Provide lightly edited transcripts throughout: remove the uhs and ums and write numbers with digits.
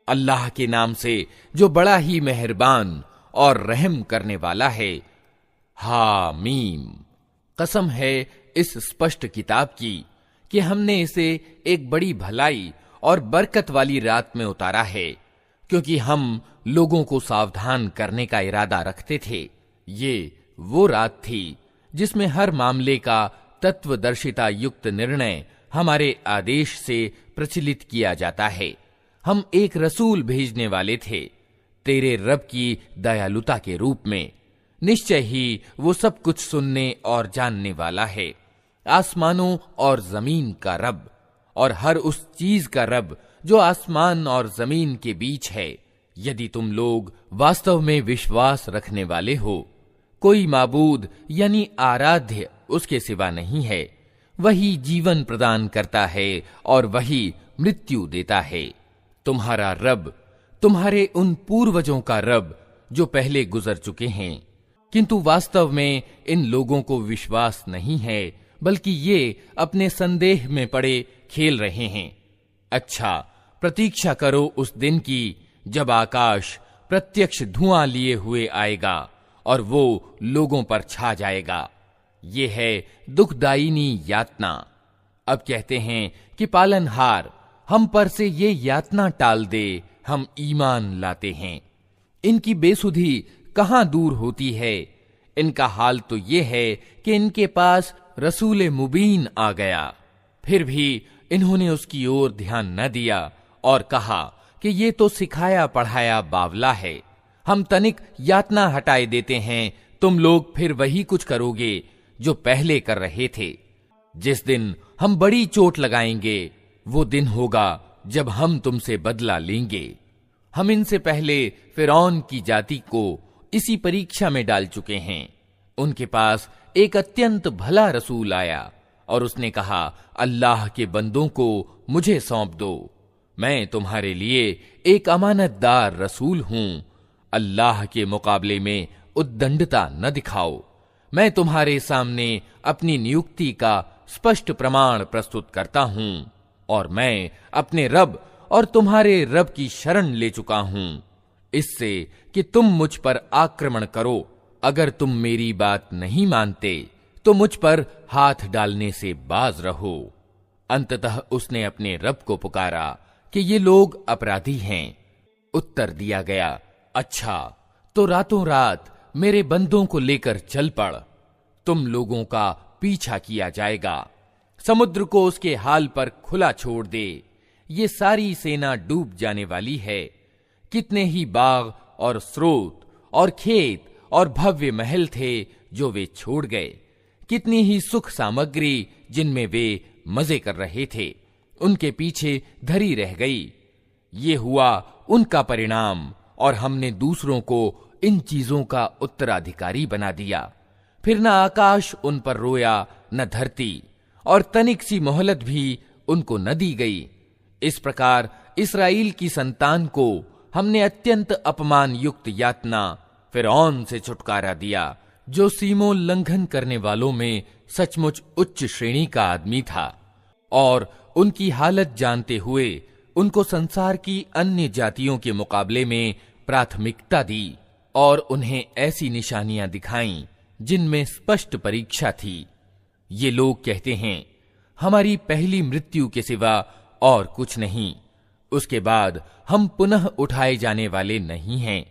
अल्लाह के नाम से जो बड़ा ही मेहरबान और रहम करने वाला है। हामीम। कसम है इस स्पष्ट किताब की कि हमने इसे एक बड़ी भलाई और बरकत वाली रात में उतारा है, क्योंकि हम लोगों को सावधान करने का इरादा रखते थे। ये वो रात थी जिसमें हर मामले का तत्वदर्शिता युक्त निर्णय हमारे आदेश से प्रचलित किया जाता है। हम एक रसूल भेजने वाले थे तेरे रब की दयालुता के रूप में। निश्चय ही वो सब कुछ सुनने और जानने वाला है। आसमानों और जमीन का रब और हर उस चीज का रब जो आसमान और जमीन के बीच है। यदि तुम लोग वास्तव में विश्वास रखने वाले हो, कोई माबूद यानी आराध्य उसके सिवा नहीं है। वही जीवन प्रदान करता है और वही मृत्यु देता है। तुम्हारा रब तुम्हारे उन पूर्वजों का रब जो पहले गुजर चुके हैं, किंतु वास्तव में इन लोगों को विश्वास नहीं है, बल्कि ये अपने संदेह में पड़े खेल रहे हैं। अच्छा, प्रतीक्षा करो उस दिन की जब आकाश प्रत्यक्ष धुआं लिए हुए आएगा और वो लोगों पर छा जाएगा। ये है दुखदायिनी यातना। अब कहते हैं कि पालनहार हम पर से ये यातना टाल दे, हम ईमान लाते हैं। इनकी बेसुधी कहां दूर होती है। इनका हाल तो ये है कि इनके पास रसूल मुबीन आ गया, फिर भी इन्होंने उसकी ओर ध्यान न दिया और कहा कि ये तो सिखाया पढ़ाया बावला है। हम तनिक यातना हटाए देते हैं, तुम लोग फिर वही कुछ करोगे जो पहले कर रहे थे। जिस दिन हम बड़ी चोट लगाएंगे वो दिन होगा जब हम तुमसे बदला लेंगे। हम इनसे पहले फिरौन की जाति को इसी परीक्षा में डाल चुके हैं। उनके पास एक अत्यंत भला रसूल आया और उसने कहा, अल्लाह के बंदों को मुझे सौंप दो, मैं तुम्हारे लिए एक अमानतदार रसूल हूं। अल्लाह के मुकाबले में उद्दंडता न दिखाओ। मैं तुम्हारे सामने अपनी नियुक्ति का स्पष्ट प्रमाण प्रस्तुत करता हूं और मैं अपने रब और तुम्हारे रब की शरण ले चुका हूं, इससे कि तुम मुझ पर आक्रमण करो। अगर तुम मेरी बात नहीं मानते तो मुझ पर हाथ डालने से बाज रहो। अंततः उसने अपने रब को पुकारा कि ये लोग अपराधी हैं। उत्तर दिया गया, अच्छा तो रातों रात मेरे बंदों को लेकर चल पड़, तुम लोगों का पीछा किया जाएगा। समुद्र को उसके हाल पर खुला छोड़ दे, ये सारी सेना डूब जाने वाली है। कितने ही बाग और स्रोत और खेत और भव्य महल थे जो वे छोड़ गए। कितनी ही सुख सामग्री जिनमें वे मजे कर रहे थे, उनके पीछे धरी रह गई। ये हुआ उनका परिणाम और हमने दूसरों को इन चीजों का उत्तराधिकारी बना दिया। फिर न आकाश उन पर रोया न धरती, और तनिक सी मोहलत भी उनको न दी गई। इस प्रकार इस्राएल की संतान को हमने अत्यंत अपमान युक्त यातना फिरौन से छुटकारा दिया, जो सीमोल्लंघन करने वालों में सचमुच उच्च श्रेणी का आदमी था। और उनकी हालत जानते हुए उनको संसार की अन्य जातियों के मुकाबले में प्राथमिकता दी और उन्हें ऐसी निशानियां दिखाईं जिनमें स्पष्ट परीक्षा थी। ये लोग कहते हैं, हमारी पहली मृत्यु के सिवा और कुछ नहीं, उसके बाद हम पुनः उठाए जाने वाले नहीं हैं।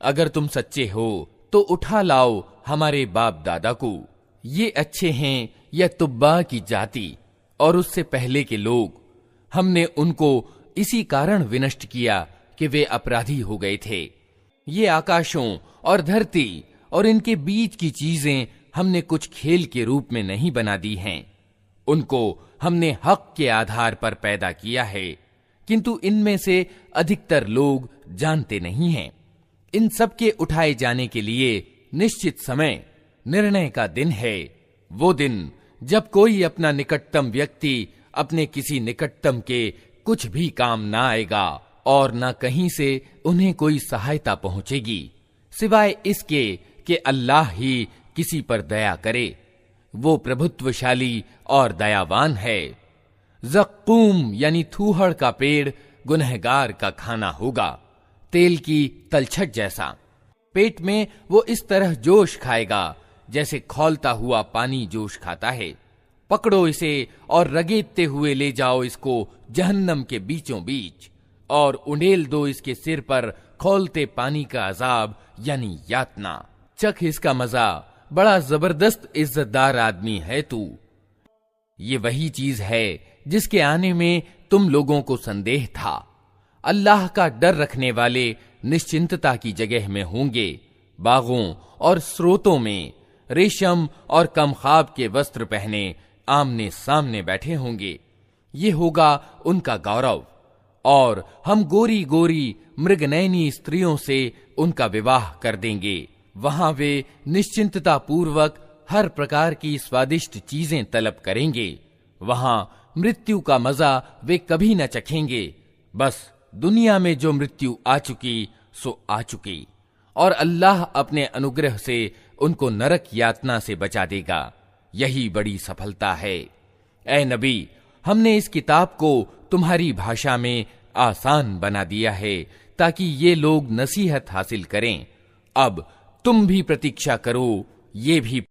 अगर तुम सच्चे हो तो उठा लाओ हमारे बाप दादा को। ये अच्छे हैं या तुब्बा की जाति और उससे पहले के लोग। हमने उनको इसी कारण विनष्ट किया कि वे अपराधी हो गए थे। ये आकाशों और धरती और इनके बीच की चीजें हमने कुछ खेल के रूप में नहीं बना दी हैं। उनको हमने हक के आधार पर पैदा किया है, किंतु इनमें से अधिकतर लोग जानते नहीं हैं। इन सब के उठाए जाने के लिए निश्चित समय, निर्णय का दिन है। वो दिन जब कोई अपना निकटतम व्यक्ति अपने किसी निकटतम के कुछ भी काम ना आएगा और न कहीं से उन्हें कोई सहायता पहुंचेगी, सिवाय इसके कि अल्लाह ही किसी पर दया करे। वो प्रभुत्वशाली और दयावान है। ज़क्कूम यानी थूहड़ का पेड़ गुनहगार का खाना होगा, तेल की तलछट जैसा। पेट में वो इस तरह जोश खाएगा जैसे खौलता हुआ पानी जोश खाता है। पकड़ो इसे और रगेदते हुए ले जाओ इसको जहन्नम के बीचों बीच, और उंडेल दो इसके सिर पर खौलते पानी का अजाब यानी यातना। चख इसका मजा, बड़ा जबरदस्त इज्जतदार आदमी है तू। ये वही चीज है जिसके आने में तुम लोगों को संदेह था। अल्लाह का डर रखने वाले निश्चिंतता की जगह में होंगे, बागों और स्रोतों में रेशम और कमखाब के वस्त्र पहने आमने सामने बैठे होंगे। ये होगा उनका गौरव। और हम गोरी गोरी मृगनयनी स्त्रियों से उनका विवाह कर देंगे। वहां वे निश्चिंतता पूर्वक हर प्रकार की स्वादिष्ट चीजें तलब करेंगे। वहां मृत्यु का मजा वे कभी न चखेंगे। बस दुनिया में जो मृत्यु आ चुकी सो आ चुकी, और अल्लाह अपने अनुग्रह से उनको नरक यातना से बचा देगा। यही बड़ी सफलता है। ऐ नबी, हमने इस किताब को तुम्हारी भाषा में आसान बना दिया है ताकि ये लोग नसीहत हासिल करें। अब तुम भी प्रतीक्षा करो, ये भी